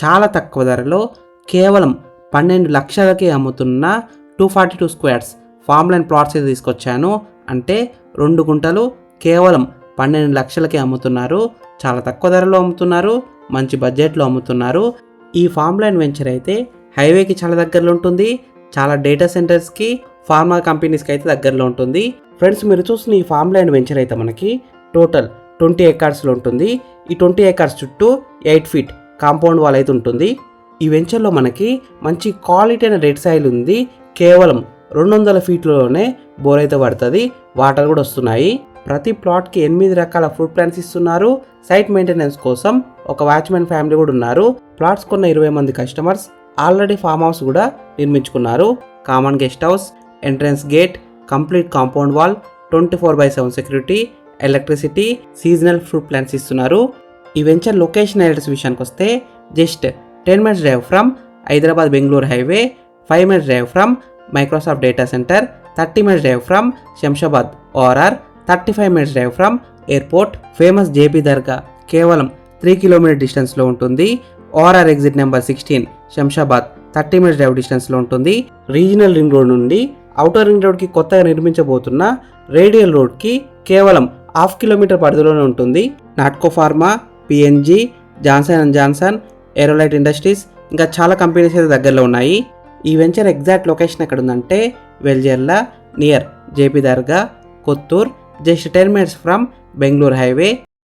చాలా తక్కువ ధరలో కేవలం 12 లక్షలకే అమ్ముతున్న 242 స్క్వేర్స్ ఫామ్ ల్యాండ్ ప్లాట్స్ అయితే తీసుకొచ్చాను. అంటే 2 గుంటలు కేవలం 12 లక్షలకే అమ్ముతున్నారు. చాలా తక్కువ ధరలో అమ్ముతున్నారు, మంచి బడ్జెట్లో అమ్ముతున్నారు. ఈ ఫామ్ ల్యాండ్ వెంచర్ అయితే హైవేకి చాలా దగ్గరలో ఉంటుంది. చాలా డేటా సెంటర్స్కి, ఫార్మా కంపెనీస్కి అయితే దగ్గరలో ఉంటుంది. ఫ్రెండ్స్, మీరు చూసిన ఈ ఫామ్ ల్యాండ్ వెంచర్ అయితే మనకి టోటల్ 20 ఎకర్స్లో ఉంటుంది. ఈ 20 ఎకర్స్ చుట్టూ 8 ఫీట్ కాంపౌండ్ వాల్ అయితే ఉంటుంది. ఈ వెంచర్లో మనకి మంచి క్వాలిటీ అయిన రెడ్ సాయిల్ ఉంది. కేవలం 200 ఫీట్లలోనే బోర్ అయితే పడుతుంది, వాటర్ కూడా వస్తున్నాయి. ప్రతి ప్లాట్కి 8 రకాల ఫ్రూట్ ప్లాంట్స్ ఇస్తున్నారు. సైట్ మెయింటెనెన్స్ కోసం ఒక వాచ్మెన్ ఫ్యామిలీ కూడా ఉన్నారు. ప్లాట్స్ కొన్న 20 మంది కస్టమర్స్ ఆల్రెడీ ఫామ్ హౌస్ కూడా నిర్మించుకున్నారు. Common guest house, entrance gate, complete compound wall, 24/7 security, electricity, seasonal fruit plants ఇస్తున్నారు. ఈ వెంచర్ లొకేషన్ అడ్రస్ విషయానికి వస్తే just 10 minutes drive from Hyderabad Bengaluru highway, 5 minutes drive from Microsoft data centre, 30 minutes drive from Shamshabad ORR, 35 minutes drive from airport. Famous JP Dargah కేవలం 3 kilometre డిస్టెన్స్లో ఉంటుంది. ORR exit number 16 Shamshabad 30 minutes drive డిస్టెన్స్లో ఉంటుంది. Regional ring road నుండి outer ring రోడ్కి కొత్తగా నిర్మించబోతున్న radial రోడ్కి కేవలం 1/2 కిలోమీటర్ పరిధిలోనే ఉంటుంది. Natco pharma, PNG, Johnson and Johnson, Aerolite industries, ఇంకా చాలా కంపెనీస్ అయితే దగ్గరలో ఉన్నాయి. ఈ వెంచర్ ఎగ్జాక్ట్ లొకేషన్ ఎక్కడ ఉందంటే Veljerla near JP Dargah, Kothur, just 10 minutes from Bengaluru highway.